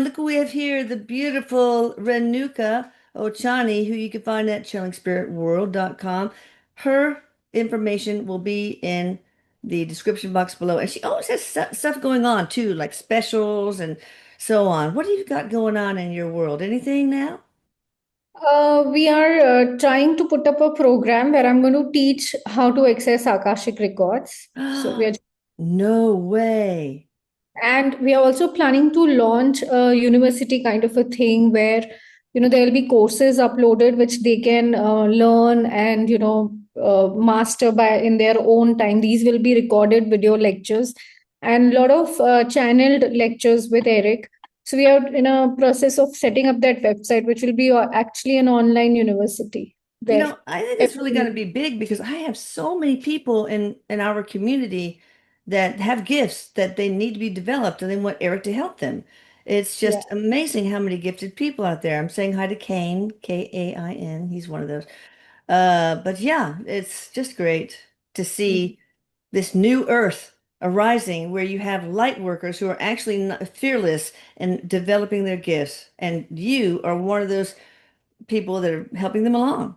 look who we have here, the beautiful Renuka Ochani, who you can find at chillingspiritworld.com. Her information will be in the description box below. And she always has stuff going on too, like specials and so on. What have you got going on in your world? Anything now? We are trying to put up a program where I'm going to teach how to access Akashic records. No way. And we are also planning to launch a university kind of a thing where, there will be courses uploaded which they can learn and, master by in their own time. These will be recorded video lectures and a lot of channeled lectures with Erik. So we are in a process of setting up that website, which will be actually an online university where I think it's really going to every, be big because I have so many people in our community that have gifts that they need to be developed and they want Eric to help them. It's yeah. just amazing how many gifted people out there. I'm saying hi to Kane, Kain. He's one of those. But yeah, it's just great to see this new earth arising where you have light workers who are actually fearless in developing their gifts. And you are one of those people that are helping them along.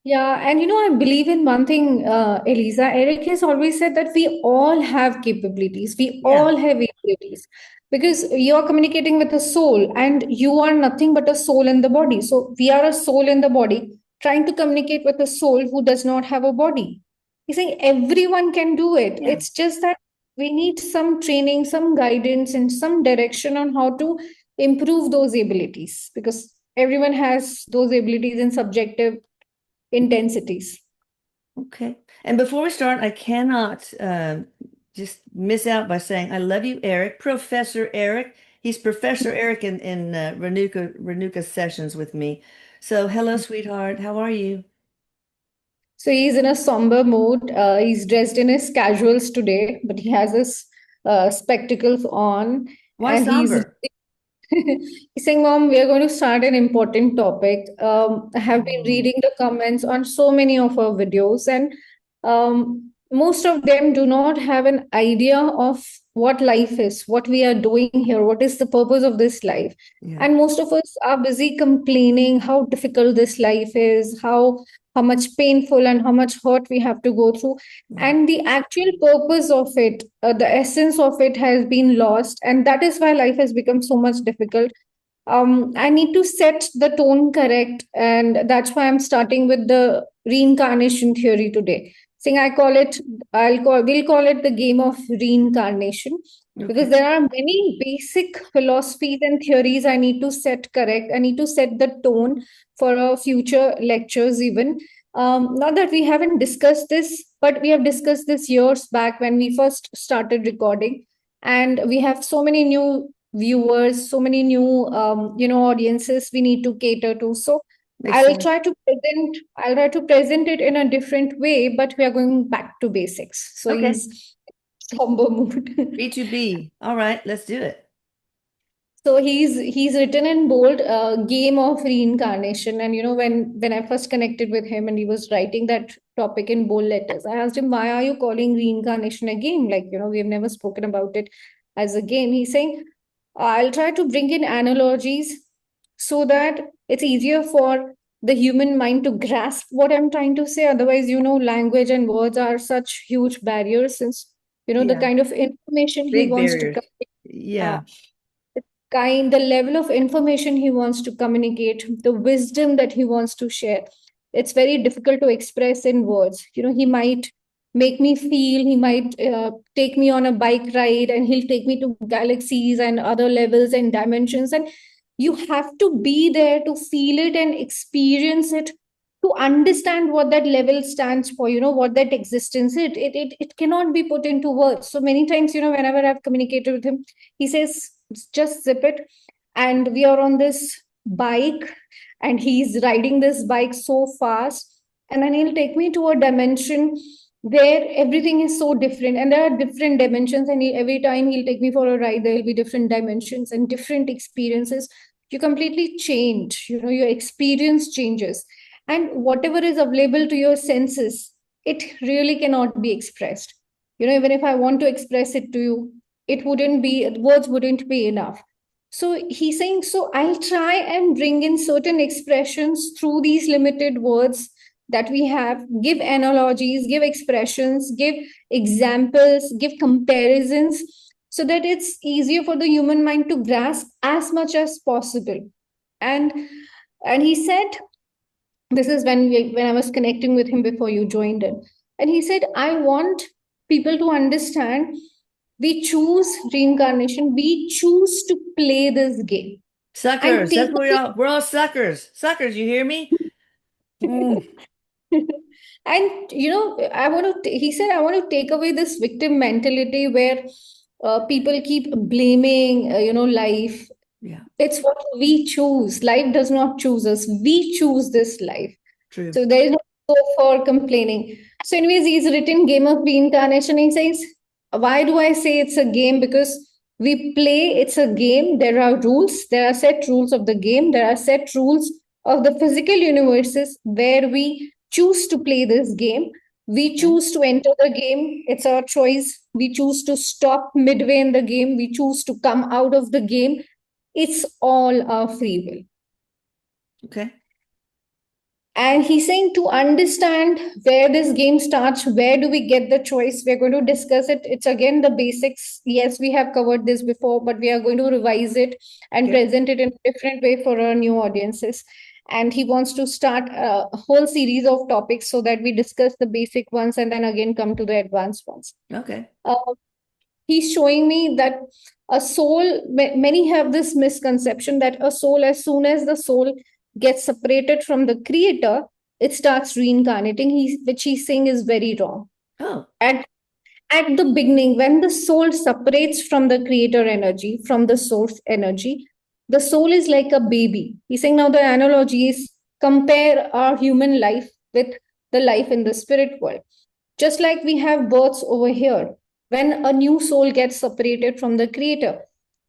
Yeah, and I believe in one thing, Eliza. Eric has always said that we all have capabilities, we Yeah. all have abilities, because you are communicating with a soul, and you are nothing but a soul in the body. So we are a soul in the body trying to communicate with a soul who does not have a body. He's saying everyone can do it. Yeah. It's just that we need some training, some guidance, and some direction on how to improve those abilities, because everyone has those abilities in subjective intensities. Okay. And before we start, I cannot just miss out by saying I love you, Eric, Professor Eric. He's Professor Eric in Renuka sessions with me. So hello, sweetheart. How are you? So he's in a somber mood. He's dressed in his casuals today, but he has his spectacles on, Why and he's somber? he's saying, "Mom, we are going to start an important topic. I have been Oh, reading the comments on so many of our videos, and most of them do not have an idea of what life is, what we are doing here, what is the purpose of this life. yeah. And most of us are busy complaining how difficult this life is, how much painful and how much hurt we have to go through, Yeah. and the actual purpose of it, the essence of it has been lost, and that is why life has become so much difficult. I need to set the tone correct, and that's why I'm starting with the reincarnation theory today. Saying we'll call it the game of reincarnation, because Okay. there are many basic philosophies and theories I need to set correct. I need to set the tone for our future lectures, even. Not that we haven't discussed this, but we have discussed this years back when we first started recording. And we have so many new viewers, so many new audiences we need to cater to. So Makes sense. I'll try to present it in a different way, but we are going back to basics. So Okay. he's somber mood. B2B. All right, let's do it. So he's written in bold, game of reincarnation. And when I first connected with him and he was writing that topic in bold letters, I asked him, why are you calling reincarnation a game? Like, we've never spoken about it as a game. He's saying, I'll try to bring in analogies so that it's easier for the human mind to grasp what I'm trying to say. Otherwise, language and words are such huge barriers, since the Yeah. kind of information he Big wants to barriers. uh, Yeah. the level of information he wants to communicate, the wisdom that he wants to share, it's very difficult to express in words. He might make me feel, he might take me on a bike ride, and he'll take me to galaxies and other levels and dimensions, and you have to be there to feel it and experience it, to understand what that level stands for, what that existence is. It cannot be put into words. So many times, whenever I've communicated with him, he says, just zip it. And we are on this bike, and he's riding this bike so fast. And then he'll take me to a dimension where everything is so different. And there are different dimensions. And every time he'll take me for a ride, there will be different dimensions and different experiences. You completely change, your experience changes. And whatever is available to your senses, it really cannot be expressed. Even if I want to express it to you, it wouldn't be, words wouldn't be enough. So he's saying, so I'll try and bring in certain expressions through these limited words that we have, give analogies, give expressions, give examples, give comparisons, so that it's easier for the human mind to grasp as much as possible. And and he said, this is when I was connecting with him before you joined in. And he said, I want people to understand we choose reincarnation, we choose to play this game and Suckers. take That's what we are. We're all suckers. Suckers, you hear me? Mm. and I want to he said, I want to take away this victim mentality where people keep blaming life. Yeah, It's what we choose. Life does not choose us, we choose this life. true. So there is no scope for complaining. So, anyways, he's written Game of Reincarnation. He says, why do I say it's a game? Because we play, it's a game. There are rules, there are set rules of the game, there are set rules of the physical universes where we choose to play this game. We Okay. choose to enter the game. It's our choice. We choose to stop midway in the game. We choose to come out of the game. It's all our free will. Okay. And he's saying to understand where this game starts, where do we get the choice? We're going to discuss it. It's again the basics. Yes, we have covered this before, but we are going to revise it and Okay. present it in a different way for our new audiences. And he wants to start a whole series of topics so that we discuss the basic ones and then again come to the advanced ones. Okay. Uh, he's showing me that a soul, many have this misconception that a soul, as soon as the soul gets separated from the creator, it starts reincarnating, which he's saying is very wrong. Oh, At, at the beginning, when the soul separates from the creator energy, from the source energy, the soul is like a baby. He's saying now the analogy is compare our human life with the life in the spirit world. Just like we have births over here, when a new soul gets separated from the creator,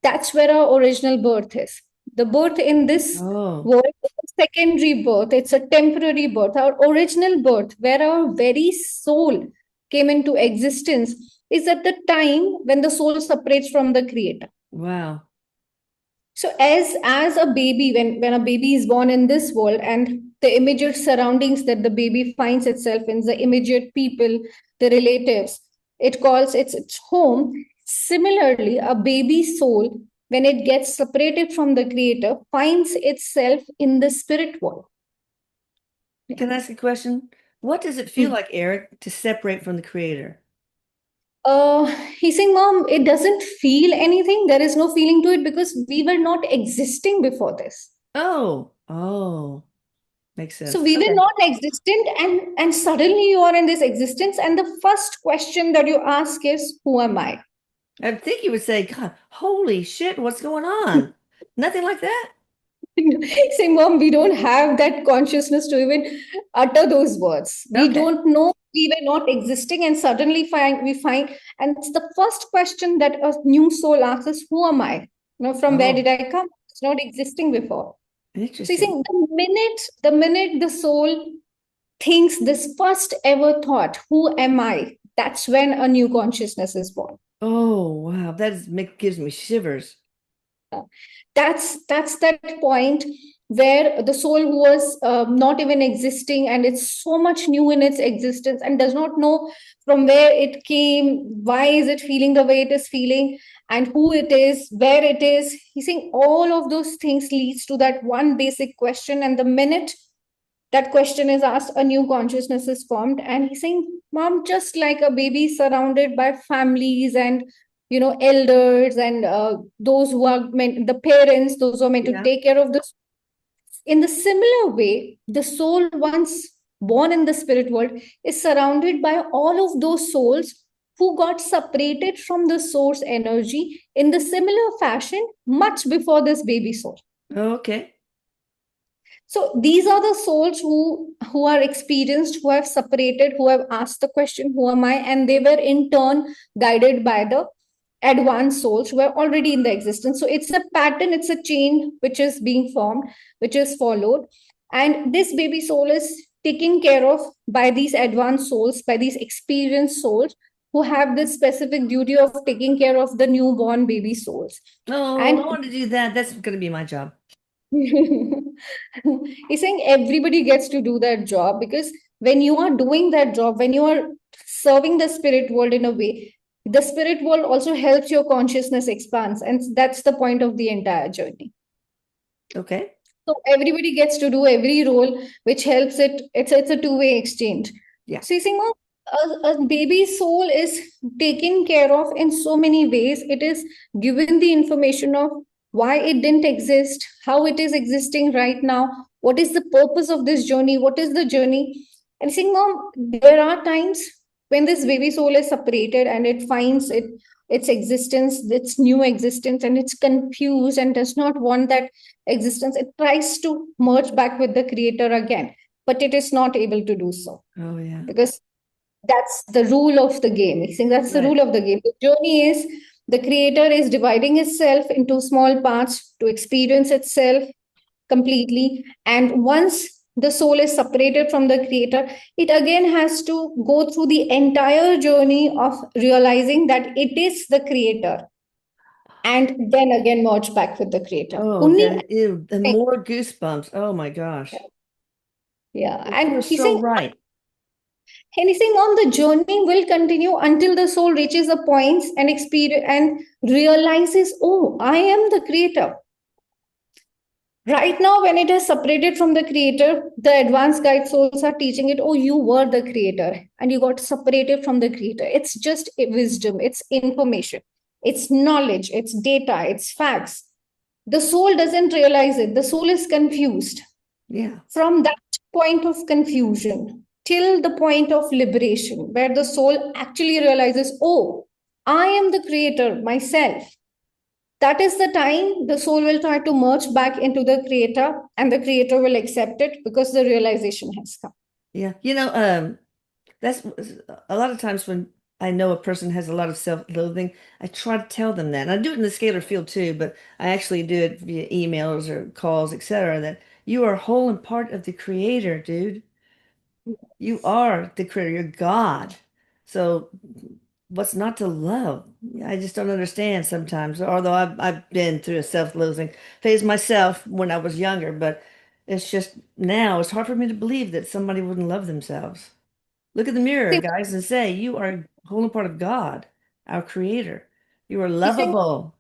that's where our original birth is. The birth in this oh, world is a secondary birth, it's a temporary birth. Our original birth, where our very soul came into existence, is at the time when the soul separates from the creator. wow. So as a baby, when a baby is born in this world and the immediate surroundings that the baby finds itself in, the immediate people, the relatives, it calls its home. Similarly, a baby soul, when it gets separated from the creator, finds itself in the spirit world. Yeah. Can I ask a question? What does it feel Hmm. like, Eric, to separate from the creator? Uh, he's saying, Mom, it doesn't feel anything. There is no feeling to it because we were not existing before this. Oh, oh, makes So sense. we were Okay. not existent, and suddenly you are in this existence, and the first question that you ask is, who am I? I think you would say, God, holy shit, what's going on? Nothing like that? Saying, Mom, we don't have that consciousness to even utter those words. We Okay. don't know we were not existing, and suddenly we find, and it's the first question that a new soul asks is, who am I? From where Oh, did I come? It's not existing before. So you interesting. think the minute the soul thinks this first ever thought, who am I? That's when a new consciousness is born. Oh, wow. Gives me shivers. That's that point where the soul was not even existing, and it's so much new in its existence and does not know from where it came, why is it feeling the way it is feeling, and who it is, where it is. He's saying all of those things leads to that one basic question, and the minute that question is asked, a new consciousness is formed. And he's saying, Mom, just like a baby surrounded by families and elders and those who are meant, the parents, those who are meant to Yeah. take care of this, in the similar way, the soul once born in the spirit world is surrounded by all of those souls who got separated from the source energy in the similar fashion much before this baby soul. Okay. So these are the souls who are experienced, who have separated, who have asked the question, who am I? And they were in turn guided by the advanced souls who are already in the existence. So it's a pattern, it's a chain which is being formed, which is followed. And this baby soul is taken care of by these advanced souls, by these experienced souls, who have this specific duty of taking care of the newborn baby souls. Oh, I And want to do that. That's going to be my job. he's saying everybody gets to do that job, because when you are doing that job, when you are serving the spirit world in a way, the spirit world also helps your consciousness expands. And that's the point of the entire journey. Okay. So everybody gets to do every role, which helps it. It's a two-way exchange. Yeah. So you see, Mom, a baby soul is taken care of in so many ways. It is given the information of why it didn't exist, how it is existing right now, what is the purpose of this journey, what is the journey. And saying, Mom, there are times when this baby soul is separated and it finds its existence, its new existence, and it's confused and does not want that existence. It tries to merge back with the creator again, but it is not able to do so, Oh, yeah. because that's the rule of the game. I think that's the Right. rule of the game. The journey is the creator is dividing itself into small parts to experience itself completely. And once the soul is separated from the creator, it again has to go through the entire journey of realizing that it is the creator, and then again merge back with the creator. Oh, Only that, ew, and then. more goosebumps. Oh my gosh. Yeah. It And feels so right. anything on the journey will continue until the soul reaches a point and experience and realizes, oh, I am the creator. Right now, when it is separated from the creator, the advanced guide souls are teaching it, oh, you were the creator and you got separated from the creator. It's just wisdom, it's information, it's knowledge, it's data, it's facts. The soul doesn't realize it, the soul is confused. Yeah. From that point of confusion till the point of liberation, where the soul actually realizes, oh, I am the creator myself. That is the time the soul will try to merge back into the creator, and the creator will accept it because the realization has come. Yeah. That's a lot of times when I know a person has a lot of self-loathing, I try to tell them that. And I do it in the scalar field too, but I actually do it via emails or calls, etc., that you are whole and part of the creator, dude. You are the creator, you're God. So what's not to love? I just don't understand sometimes. Although I've been through a self-loathing phase myself when I was younger, but it's just now it's hard for me to believe that somebody wouldn't love themselves. Look in the mirror, See, guys, and say, you are a whole part of God, our creator. You are he's saying, lovable.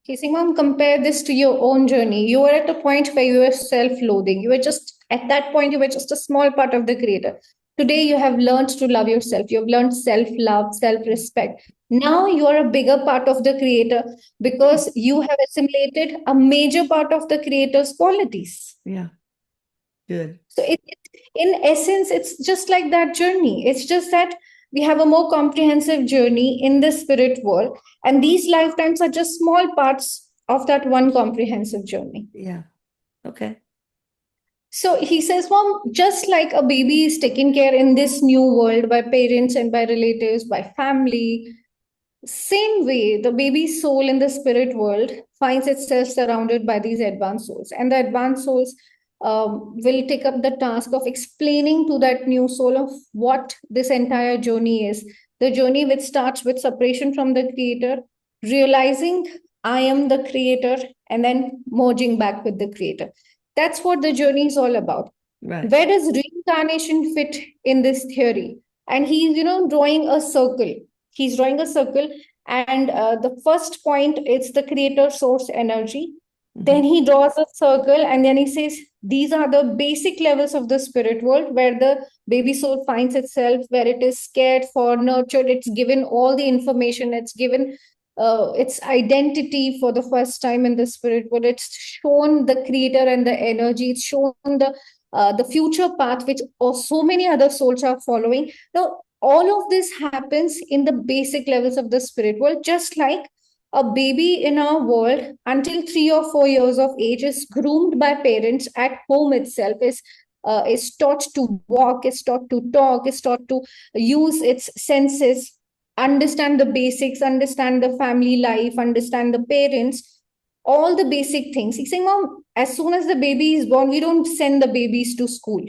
he's saying, Mom, compare this to your own journey. You were at a point where you were self-loathing. You were just, at that point, you were just a small part of the creator. Today, you have learned to love yourself. You have learned self-love, self-respect. Now you are a bigger part of the creator because you have assimilated a major part of the creator's qualities. Yeah, good. So in essence, it's just like that journey. It's just that we have a more comprehensive journey in the spirit world, and these lifetimes are just small parts of that one comprehensive journey. Yeah. Okay. So he says, Mom, just like a baby is taken care in this new world by parents and by relatives, by family, same way, the baby soul in the spirit world finds itself surrounded by these advanced souls, and the advanced souls will take up the task of explaining to that new soul of what this entire journey is. The journey which starts with separation from the creator, realizing I am the creator, and then merging back with the creator. That's what the journey is all about. Right. Where does reincarnation fit in this theory? And he's, drawing a circle. He's drawing a circle, and the first point is the creator source energy. Hmm. Then he draws a circle, and then he says these are the basic levels of the spirit world where the baby soul finds itself, where it is cared for, nurtured, it's given all the information, it's given its identity for the first time in the spirit world. It's shown the creator and the energy. It's shown the future path, which so many other souls are following. Now, all of this happens in the basic levels of the spirit world, just like a baby in our world until 3 or 4 years of age is groomed by parents at home itself, is taught to walk, is taught to talk, is taught to use its senses, understand the basics, understand the family life, understand the parents, all the basic things. He's saying, Mom, as soon as the baby is born, we don't send the babies to school.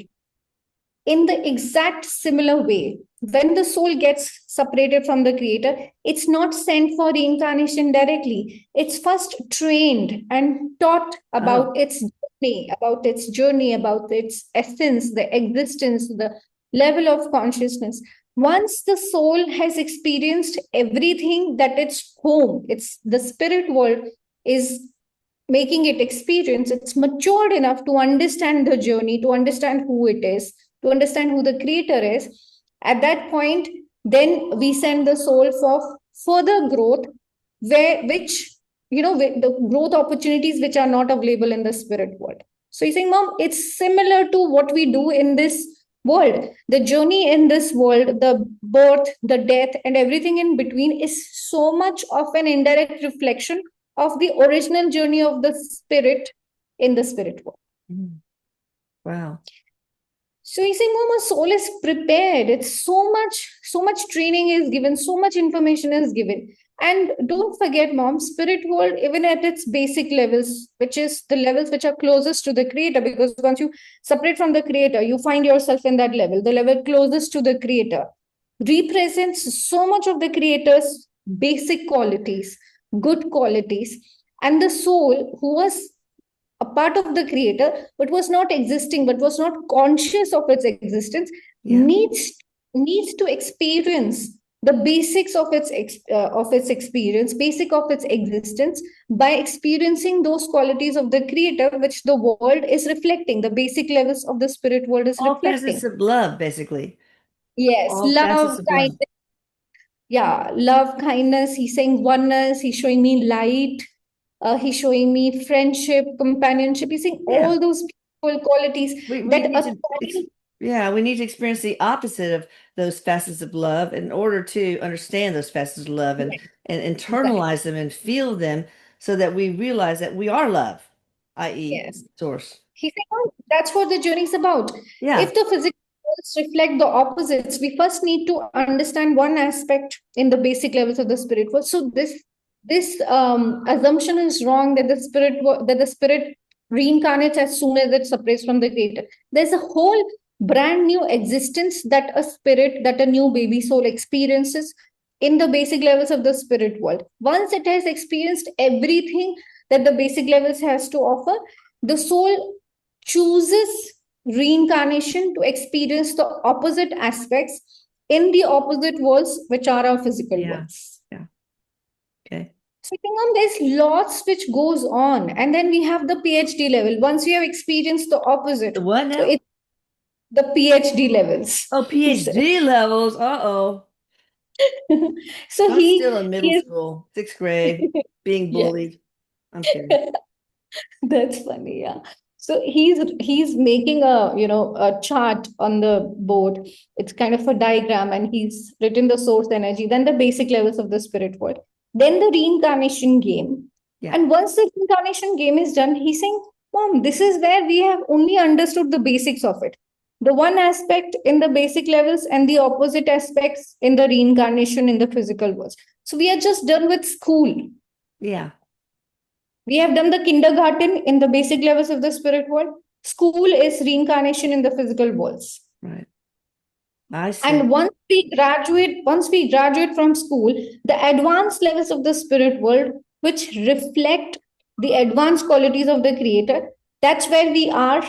In the exact similar way, when the soul gets separated from the creator, it's not sent for reincarnation directly. It's first trained and taught Oh, about its journey, about its essence, the existence, the level of consciousness. Once the soul has experienced everything that its home, it's the spirit world is making it experience, it's matured enough to understand the journey, to understand who it is, to understand who the creator is. At that point, then we send the soul for further growth, which the growth opportunities which are not available in the spirit world. So you're saying, Mom, it's similar to what we do in this world. The journey in this world, the birth, the death, and everything in between is so much of an indirect reflection of the original journey of the spirit in the spirit world. mm, wow. So you say, Mama, soul is prepared. It's so much training is given, so much information is given. And don't forget, Mom, spirit world, even at its basic levels, which is the levels which are closest to the creator, because once you separate from the creator, you find yourself in that level, the level closest to the creator, represents so much of the creator's basic qualities, good qualities. And the soul, who was a part of the creator but was not existing, but was not conscious of its existence, Yeah. needs to experience the basics of its experience, basic of its existence, by experiencing those qualities of the creator which the world is reflecting, the basic levels of the spirit world is All facets reflecting. of love, basically. Yes, All facets love, of love. kindness. Yeah, love, kindness. He's saying oneness. He's showing me light. He's showing me friendship, companionship. He's saying Yeah. all those beautiful qualities We that need to aspiring. yeah, we need to experience the opposite of those facets of love in order to understand those facets of love Yes, and exactly. internalize them and feel them so that we realize that we are love, i.e. Yes. source. He said, "Oh, that's what the journey is about. Yeah. If the physical worlds reflect the opposites, we first need to understand one aspect in the basic levels of the spirit world. So this assumption is wrong that that the spirit reincarnates as soon as it separates from the creator. There's a whole brand new existence that that a new baby soul experiences in the basic levels of the spirit world. Once it has experienced everything that the basic levels has to offer, the soul chooses reincarnation to experience the opposite aspects in the opposite worlds, which are our physical Yeah. worlds. Yeah. Okay. So there's lots which goes on, and then we have the PhD level. Once you have experienced the opposite, The what so now? it's the PhD levels. Oh, PhD levels. Uh-oh. So I'm still in middle he is school, sixth grade, being yes. bullied. I'm kidding. That's funny, yeah. So he's making a chart on the board. It's kind of a diagram, and he's written the source energy, then the basic levels of the spirit world, then the reincarnation game. Yeah. And once the reincarnation game is done, he's saying, Mom, this is where we have only understood the basics of it. The one aspect in the basic levels and the opposite aspects in the reincarnation in the physical world. So we are just done with school. Yeah. We have done the kindergarten in the basic levels of the spirit world. School is reincarnation in the physical worlds. Right. I see. And once we graduate from school, the advanced levels of the spirit world, which reflect the advanced qualities of the creator, that's where we are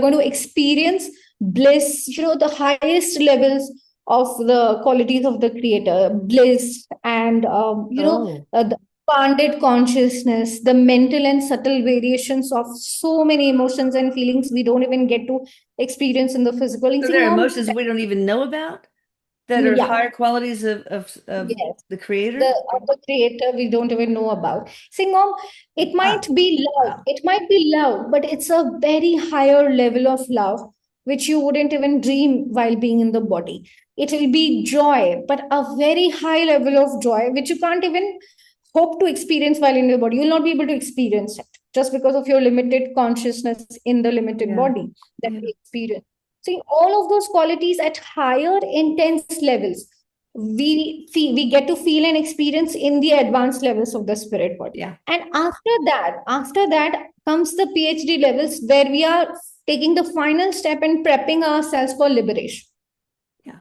going to experience bliss, the highest levels of the qualities of the creator, bliss, and Oh. the expanded consciousness, the mental and subtle variations of so many emotions and feelings we don't even get to experience in the physical. So He's saying, there are Mom, emotions we don't even know about that are yeah, higher qualities of yes, the creator? the creator we don't even know about. Saying, Mom, it might Wow. be love, Wow. but it's a very higher level of love which you wouldn't even dream while being in the body. It will be joy, but a very high level of joy which you can't even hope to experience while in your body. You'll not be able to experience it just because of your limited consciousness in the limited Yeah. body that Yeah. we experience. See, all of those qualities at higher intense levels, we get to feel and experience in the advanced levels of the spirit world. Yeah. And after that comes the PhD levels where we are taking the final step and prepping ourselves for liberation. Yeah.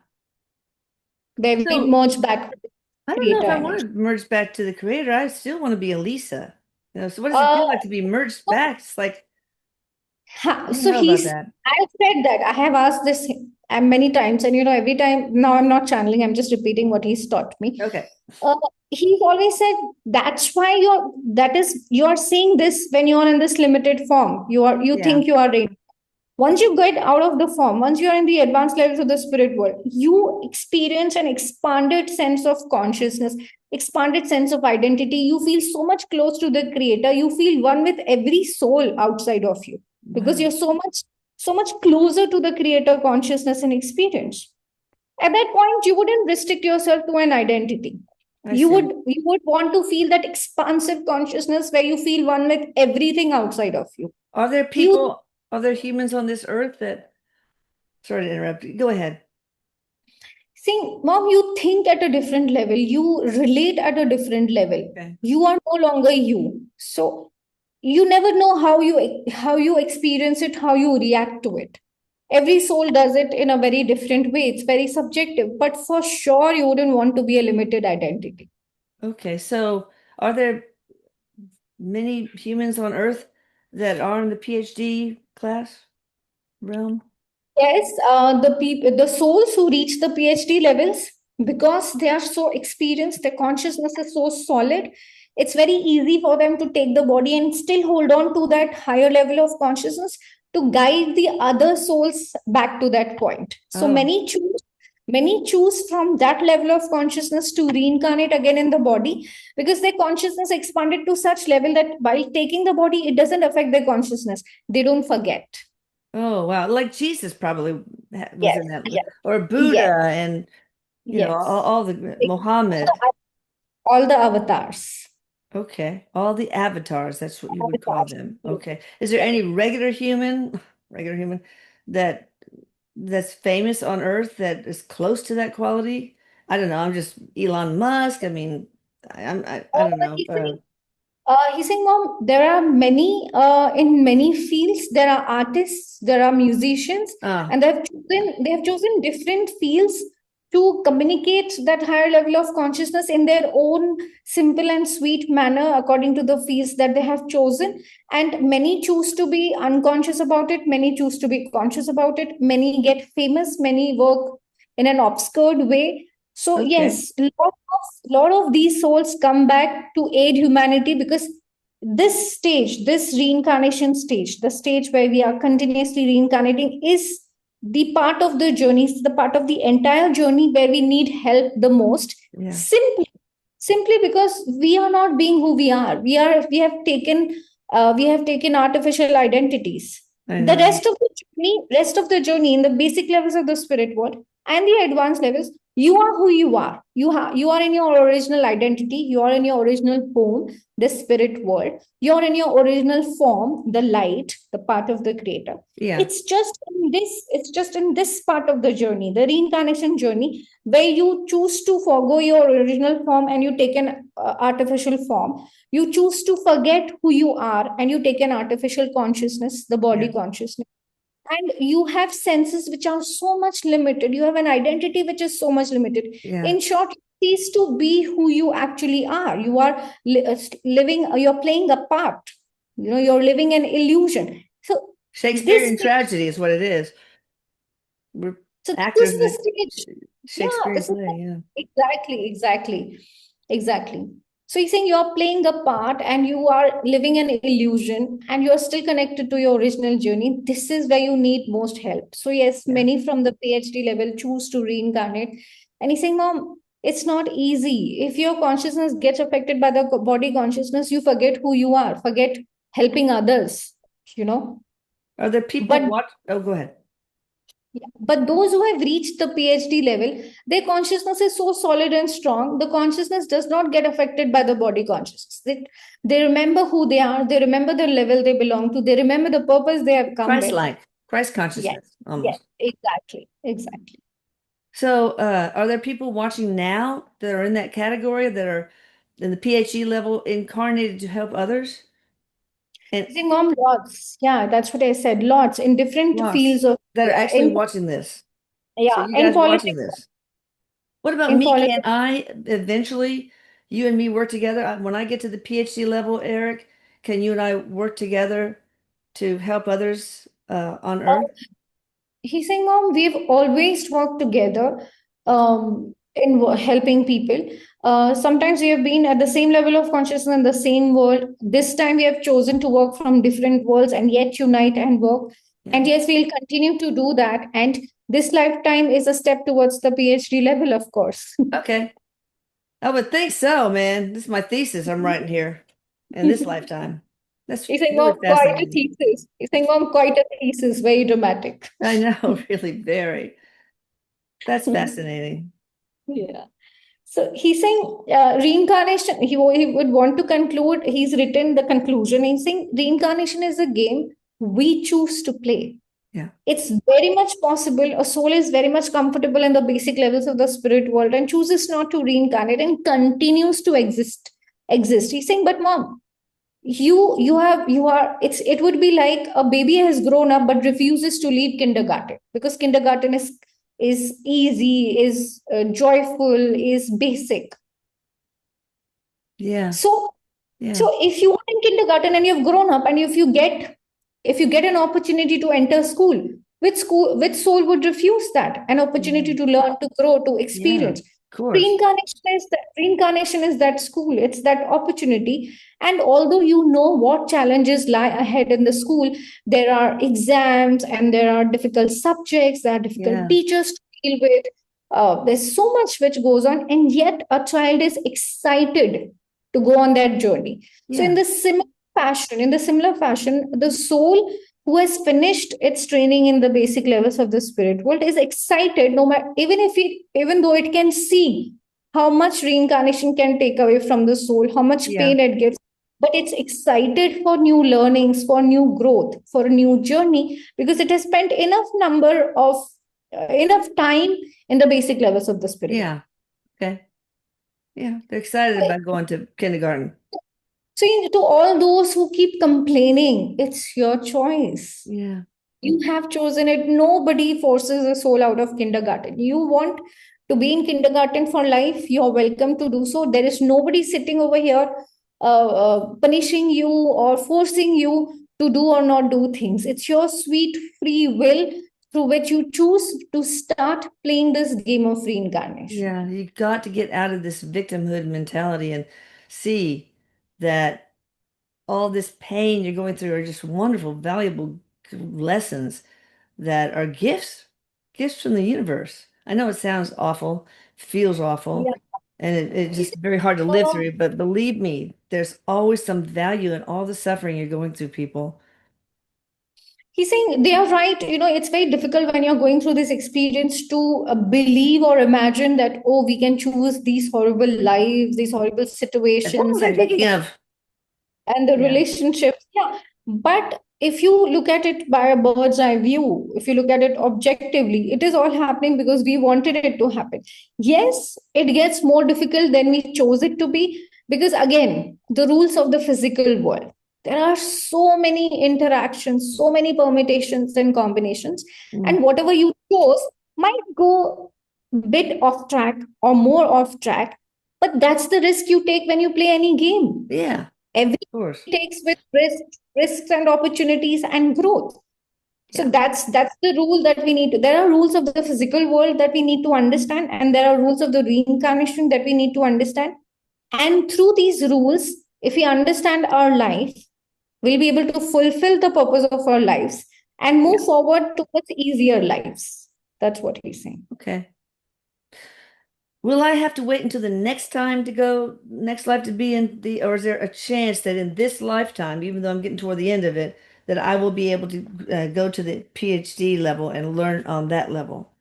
where we So merge back to the I don't know creator if I want energy. to merge back to the creator. I still want to be a Lisa. So what does it Uh, feel like to be merged back? It's like, I don't so know about he's, that. I've said that. I have asked this many times, and every time, now I'm not channeling, I'm just repeating what he's taught me. Okay. Uh, he's always said that's why you're seeing this when you're in this limited form. You Yeah. think you are ready. Once you get out of the form, once you're in the advanced levels of the spirit world, you experience an expanded sense of consciousness, expanded sense of identity. You feel so much close to the creator. You feel one with every soul outside of you because Wow. you're so much closer to the creator consciousness and experience. At that point, you wouldn't restrict yourself to an identity. I see. You would want to feel that expansive consciousness where you feel one with everything outside of you. Are there You people, are there humans on this earth that, sorry to interrupt you. Go ahead. See, mom, you think at a different level, you relate at a different level. Okay. You are no longer you. So you never know how you experience it, how you react to it. Every soul does it in a very different way. It's very subjective, but for sure you wouldn't want to be a limited identity. Okay. So are there many humans on earth that are in the PhD class realm? Yes, the souls who reach the PhD levels, because they are so experienced, their consciousness is so solid, it's very easy for them to take the body and still hold on to that higher level of consciousness to guide the other souls back to that point. So Oh, many choose from that level of consciousness to reincarnate again in the body because their consciousness expanded to such level that while taking the body, it doesn't affect their consciousness. They don't forget. oh, wow. Like Jesus probably was Yes, in that, yes, or yes. Buddha and, Yes. all the Muhammad. All the avatars. Okay. All the avatars, that's what you would call Avatars. them. Yes. Okay. Is there Yes. any regular human that that's famous on Earth that is close to that quality? I don't know. I'm just Elon Musk. I mean, I don't know. He's saying, Mom, there are many, in many fields, there are artists, there are musicians, Ah, and they have chosen different fields to communicate that higher level of consciousness in their own simple and sweet manner according to the fields that they have chosen. And many choose to be unconscious about it, many choose to be conscious about it, many get famous, many work in an obscured way. So okay. yes, lot of these souls come back to aid humanity because this stage, this reincarnation stage, the stage where we are continuously reincarnating, is the part of the journey, is the part of the entire journey where we need help the most. Yeah, Simply because we are not being who we are. We have taken artificial identities. I The know. rest of the journey in the basic levels of the spirit world and the advanced levels, you are who you are. You are in your original identity. You are in your original home, the spirit world. You are in your original form, the light, the part of the creator. Yeah, It's just in this part of the journey, the reincarnation journey, where you choose to forego your original form and you take an artificial form. You choose to forget who you are and you take an artificial consciousness, the body yeah, consciousness. And you have senses which are so much limited. You have an identity which is so much limited. yeah. In short, cease to be who you actually are. You are living, you're playing a part. You're living an illusion. So this Shakespearean tragedy is what it is. We're so this actors is in the a stage. Yeah, Shakespearean play. Yeah, exactly. So you're saying you're playing a part and you are living an illusion and you're still connected to your original journey. This is where you need most help. So yes, yeah. many from the PhD level choose to reincarnate. And he's saying, Mom, it's not easy. If your consciousness gets affected by the body consciousness, you forget who you are, forget helping others, you know. Are there people But watch? Oh, go ahead. yeah. But those who have reached the PhD level, their consciousness is so solid and strong. The consciousness does not get affected by the body consciousness. They remember who they are. They remember the level they belong to. They remember the purpose they have come with. Christ-like, Christ Yes, consciousness, yes, almost. exactly. So, are there people watching now that are in that category that are in the PhD level incarnated to help others? And I think lots. Yeah, that's what I said. Lots in different lots fields of that are actually watching this. So, you in guys watching politics. this. What about in me? following. Can I eventually, you and me work together? When I get to the PhD level, Eric, can you and I work together to help others on Earth? He's saying, Mom, we've always worked together in helping people. Sometimes we have been at the same level of consciousness in the same world. This time we have chosen to work from different worlds and yet unite and work. Yeah. And yes, we'll continue to do that. And this lifetime is a step towards the PhD level, of course. Okay. I would think so, man. This is my thesis I'm writing here in this lifetime. That's He's saying, really Mom, quite a fascinating. thesis. He's saying, Mom, quite a thesis, very dramatic. I know, really very. That's fascinating. Yeah. So he's saying reincarnation, he would want to conclude, he's written the conclusion. He's saying reincarnation is a game we choose to play. Yeah. It's very much possible. A soul is very much comfortable in the basic levels of the spirit world and chooses not to reincarnate and continues to exist. He's saying, but mom, you are it would be like a baby has grown up but refuses to leave kindergarten because kindergarten is easy, is joyful, is basic. Yeah. So, Yeah. so if you are in kindergarten and you've grown up, and if you get an opportunity to enter which soul would refuse that? An opportunity Yeah. to learn, to grow, to Yeah. experience. Of course. Reincarnation is that school. It's that opportunity. And although you know what challenges lie ahead in the school, there are exams and there are difficult subjects, there are difficult Yeah. teachers to deal with. There's so much which goes on, and yet a child is excited to go on that journey. So Yeah. in the similar fashion, the soul who has finished its training in the basic levels of the spirit world is excited, no matter even though it can see how much reincarnation can take away from the soul, how much Yeah. pain it gives, but it's excited for new learnings, for new growth, for a new journey, because it has spent enough time in the basic levels of the spirit. Yeah. Okay. Yeah. They're excited about going to kindergarten. So, to all those who keep complaining, it's your choice. Yeah. You have chosen it. Nobody forces a soul out of kindergarten. You want to be in kindergarten for life, you're welcome to do so. There is nobody sitting over here punishing you or forcing you to do or not do things. It's your sweet free will through which you choose to start playing this game of reincarnation. Yeah. You got to get out of this victimhood mentality and see that all this pain you're going through are just wonderful, valuable lessons that are gifts from the universe. I know it sounds awful, feels awful, Yeah. and it's just very hard to live through, but believe me, there's always some value in all the suffering you're going through, people. He's saying they are right. It's very difficult when you're going through this experience to believe or imagine that, oh, we can choose these horrible lives, these horrible Like, what situations, was I thinking of? and the Yeah. relationships. Yeah. But if you look at it by a bird's eye view, if you look at it objectively, it is all happening because we wanted it to happen. Yes, it gets more difficult than we chose it to be because, again, the rules of the physical world. There are so many interactions, so many permutations and combinations, Mm. and whatever you chose might go bit off track or more off track. But that's the risk you take when you play any game. Yeah, of Every course. takes with risks and opportunities and growth. So Yeah. that's the rule that we need to. There are rules of the physical world that we need to understand, and there are rules of the reincarnation that we need to understand. And through these rules, if we understand our life, we'll be able to fulfill the purpose of our lives and Yeah. move forward towards easier lives. That's what he's saying. Okay. Will I have to wait until the next time to go, next life to be in the, or is there a chance that in this lifetime, even though I'm getting toward the end of it, that I will be able to go to the PhD level and learn on that level?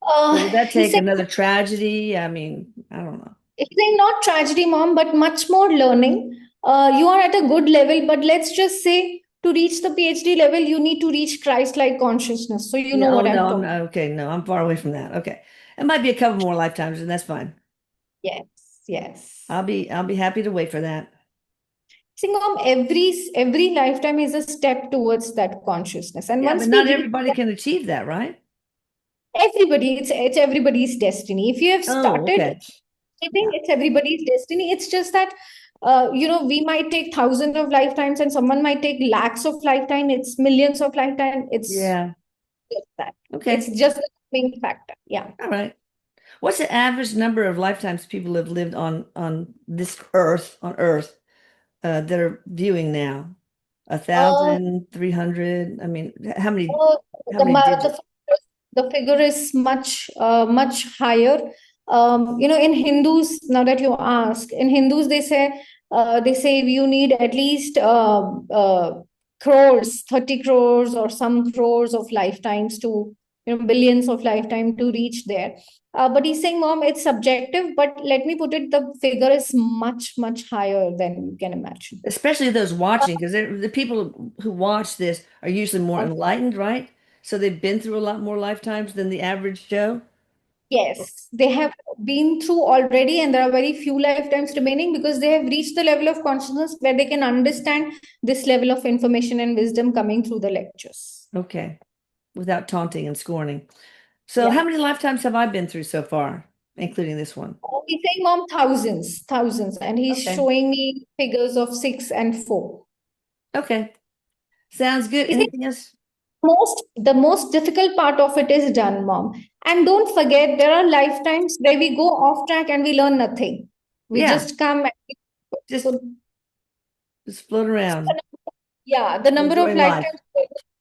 Or would that He's take saying another tragedy? I mean, I don't know. it's like not tragedy, mom, but much more learning. You are at a good level, but let's just say to reach the PhD level, you need to reach Christ-like consciousness. So you know Yeah, oh what I'm no, I'm talking. not, okay, no, I'm far away from that. Okay. It might be a couple more lifetimes, and that's fine. Yes, yes. I'll be happy to wait for that. See, mom, every lifetime is a step towards that consciousness, and Yeah, once but we not reach everybody that, can achieve that, right? Everybody, it's everybody's destiny. If you have Oh, started okay. anything, Yeah. it's everybody's destiny. It's just that we might take thousands of lifetimes and someone might take lakhs of lifetime. It's millions of lifetime. It's Yeah. just that. It's Okay. just the main factor. Yeah. All right. What's the average number of lifetimes people have lived on this earth, on Earth, that are viewing now? A Uh, thousand, 300? I mean, uh, how the, many ma- the digits? the figure is much higher. In Hindus, now that you ask, in Hindus they say you need at least crores, 30 crores or some crores of lifetimes to, billions of lifetime to reach there. But he's saying, Mom, it's subjective, but let me put it, the figure is much higher than you can imagine. Especially those watching, because the people who watch this are usually more enlightened, right? So they've been through a lot more lifetimes than the average Joe. Yes, they have been through already, and there are very few lifetimes remaining because they have reached the level of consciousness where they can understand this level of information and wisdom coming through the lectures. Okay. Without taunting and scorning. So how Yeah. many lifetimes have I been through so far, including this one? He's saying, Mom, thousands, thousands, and he's Okay. showing me figures of 6 and 4. Okay. Sounds good. He said, Anything else? the most difficult part of it is done, Mom. And don't forget, there are lifetimes where we go off track and we learn nothing. We Yeah. just come and Just so just float around. yeah, the number of Enjoying life. lifetimes,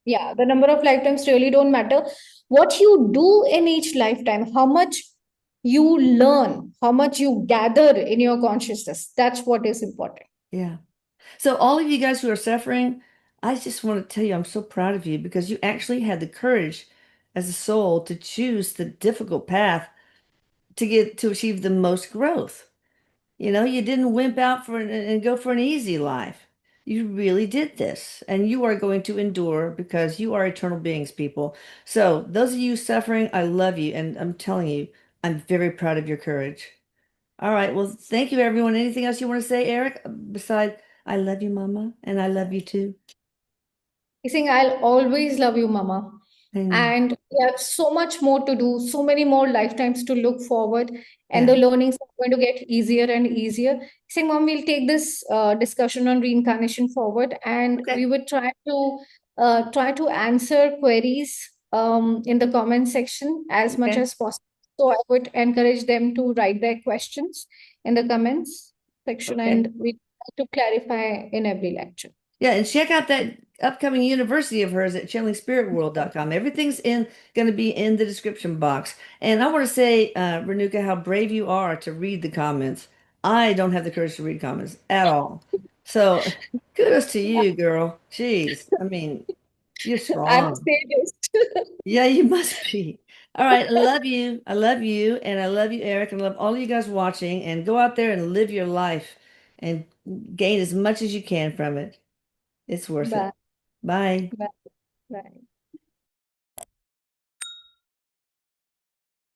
yeah, the number of lifetimes really don't matter. What you do in each lifetime, how much you learn, how much you gather in your consciousness, that's what is important. Yeah. So all of you guys who are suffering, I just want to tell you I'm so proud of you because you actually had the courage as a soul to choose the difficult path to get to achieve the most growth. You know, you didn't wimp out and go for an easy life. You really did this, and you are going to endure because you are eternal beings, people. So, those of you suffering, I love you, and I'm telling you, I'm very proud of your courage. All right, well, thank you, everyone. Anything else you want to say, Eric? Besides, I love you, Mama, and I love you too. He's saying, I'll always love you, Mama. I know. And we have so much more to do, so many more lifetimes to look forward, and Yeah. the learnings are going to get easier and easier. He's saying, Mom, we'll take this discussion on reincarnation forward, and we Okay. would try to answer queries in the comment section as much Okay. as possible. So I would encourage them to write their questions in the comments section, Okay. and we try to clarify in every lecture. Yeah, and check out that upcoming university of hers at chillingspiritworld.com. Everything's in going to be in the description box. And I want to say, Renuka, how brave you are to read the comments. I don't have the courage to read comments at all. So kudos to you, girl. Jeez. I mean, you're I'm a strong. sadist. Yeah, you must be. All right. I love you. I love you. And I love you, Eric. And I love all of you guys watching. And go out there and live your life and gain as much as you can from it. It's worth it. Bye. Bye. Bye. Bye.